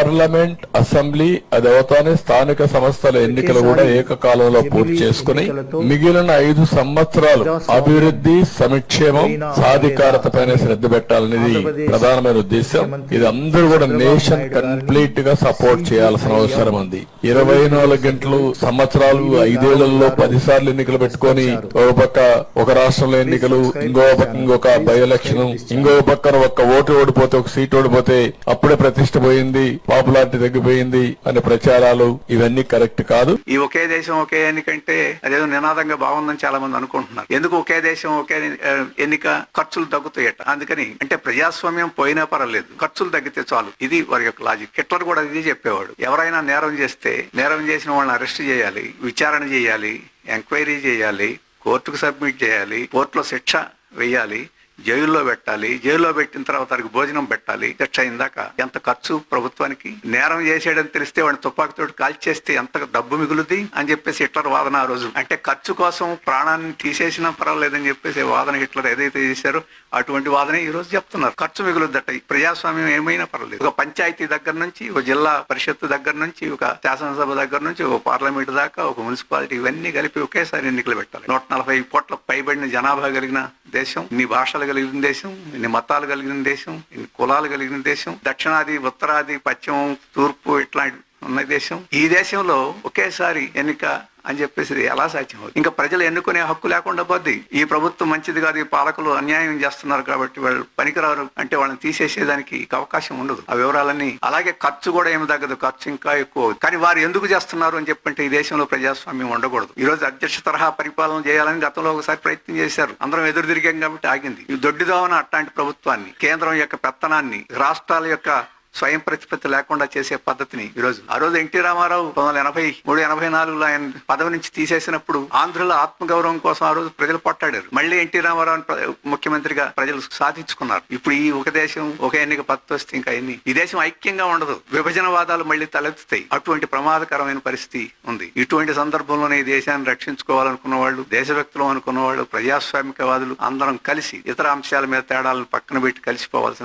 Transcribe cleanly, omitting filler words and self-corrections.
Parliament, assembly, అది అవుతానే స్థానిక సంస్థల ఎన్నికలు కూడా ఏకకాలంలో పూర్తి చేసుకుని మిగిలిన 5 సంవత్సరాలు అభివృద్ధి, సంక్షేమం, సాధికారత పైన శ్రద్ధ పెట్టాలనేది ప్రధానమైన ఉద్దేశం. ఇది అందరూ కూడా నేషన్ కంప్లీట్ గా సపోర్ట్ చేయాల్సిన అవసరం ఉంది. 24 గంటలు సంవత్సరాలు 5 ఏళ్లలో 10 సార్లు ఎన్నికలు పెట్టుకొని ఒక పక్క ఒక రాష్ట్రంలో ఎన్నికలు, ఇంకొక బై ఎలక్షన్, ఇంకో పక్కన ఒక్క ఓటు ఓడిపోతే, ఒక సీట్ ఓడిపోతే అప్పుడే ప్రతిష్ట పోయింది, పాపులారిటీ తగ్గిపోయింది అనే ప్రచారాలు ఇవన్నీ కరెక్ట్ కాదు. ఈ ఒకే దేశం ఒకే ఎన్నికంటే అదేదో నినాదంగా బాగుందని చాలా మంది అనుకుంటున్నారు. ఎందుకు ఒకే దేశం ఒకే ఎన్నిక? ఖర్చులు తగ్గుతాయట. అందుకని అంటే ప్రజాస్వామ్యం పోయినా పర్వాలేదు, ఖర్చులు తగ్గితే చాలు. ఇది వారి యొక్క లాజిక్. హిట్లర్ కూడా ఇది చెప్పేవాడు. ఎవరైనా నేరం చేస్తే నేరం చేసిన వాళ్ళని అరెస్ట్ చేయాలి, విచారణ చేయాలి, ఎంక్వైరీ చేయాలి, కోర్టుకు సబ్మిట్ చేయాలి, కోర్టులో శిక్ష వేయాలి, జైల్లో పెట్టాలి, జైల్లో పెట్టిన తర్వాత వారికి భోజనం పెట్టాలి. శిక్ష అయిందాక ఎంత ఖర్చు ప్రభుత్వానికి? నేరం చేసేయడం తెలిస్తే వాడిని తుపాకుతోటి కాల్చేస్తే ఎంత డబ్బు మిగులుద్ది అని చెప్పేసి హిట్లర్ వాదన ఆ రోజు. అంటే ఖర్చు కోసం ప్రాణాన్ని తీసేసినా పర్వాలేదని చెప్పేసి వాదన హిట్లర్ ఏదైతే చేశారో అటువంటి వాదన ఈ రోజు చెప్తున్నారు. ఖర్చు మిగులుద్దట. ప్రజాస్వామ్యం ఏమైనా పర్వాలేదు. ఒక పంచాయతీ దగ్గర నుంచి, ఒక జిల్లా పరిషత్ దగ్గర నుంచి, ఒక శాసనసభ దగ్గర నుంచి, ఒక పార్లమెంట్ దాకా, ఒక మున్సిపాలిటీ, ఇవన్నీ కలిపి ఒకేసారి ఎన్నికలు పెట్టాలి. 140 కోట్ల పైబడిన జనాభా కలిగిన దేశం, ఇన్ని భాషలు కలిగిన దేశం, ఇన్ని మతాలు కలిగిన దేశం, ఇన్ని కులాలు కలిగిన దేశం, దక్షిణాది, ఉత్తరాది, పశ్చిమం, తూర్పు ఇట్లాంటి ఉన్న దేశం. ఈ దేశంలో ఒకేసారి ఎన్నిక అని చెప్పేసి ఎలా సాధ్యం అవుతుంది? ఇంకా ప్రజలు ఎన్నుకునే హక్కు లేకుండా పోద్ది. ఈ ప్రభుత్వం మంచిది కాదు, ఈ పాలకులు అన్యాయం చేస్తున్నారు కాబట్టి వాళ్ళు పనికిరారు అంటే వాళ్ళని తీసేసేదానికి అవకాశం ఉండదు. ఆ వివరాలన్నీ. అలాగే ఖర్చు కూడా ఏమి తగ్గదు, ఖర్చు ఇంకా ఎక్కువ. కానీ వారు ఎందుకు చేస్తున్నారు అని చెప్పంటే ఈ దేశంలో ప్రజాస్వామ్యం ఉండకూడదు. ఈ రోజు అధ్యక్ష తరహా పరిపాలన చేయాలని గతంలో ఒకసారి ప్రయత్నం చేశారు. అందరం ఎదురు తిరిగాం కాబట్టి ఆగింది. ఈ దొడ్డిదోవన అట్లాంటి ప్రభుత్వాన్ని, కేంద్రం యొక్క పెత్తనాన్ని, రాష్ట్రాల యొక్క స్వయం ప్రతిపత్తి లేకుండా చేసే పద్ధతిని ఆ రోజు ఎన్టీ రామారావు 1983-84లో ఆయన పదవి నుంచి తీసేసినప్పుడు ఆంధ్రుల ఆత్మగౌరవం కోసం ఆ రోజు ప్రజలు పోట్లాడారు. మళ్ళీ ఎన్టీ రామారావు ముఖ్యమంత్రిగా ప్రజలు సాధించుకున్నారు. ఇప్పుడు ఈ ఒక దేశం ఒక ఎన్నిక పద్ధతి వస్తే ఇంకా ఈ దేశం ఐక్యంగా ఉండదు. విభజనవాదాలు మళ్ళీ తలెత్తుతాయి. అటువంటి ప్రమాదకరమైన పరిస్థితి ఉంది. ఇటువంటి సందర్భంలోనే ఈ దేశాన్ని రక్షించుకోవాలనుకున్న వాళ్ళు, దేశభక్తులు అనుకున్న వాళ్ళు, ప్రజాస్వామికవాదులు అందరం కలిసి ఇతర అంశాల మీద తేడాలను పక్కన పెట్టి కలిసిపోవాల్సిన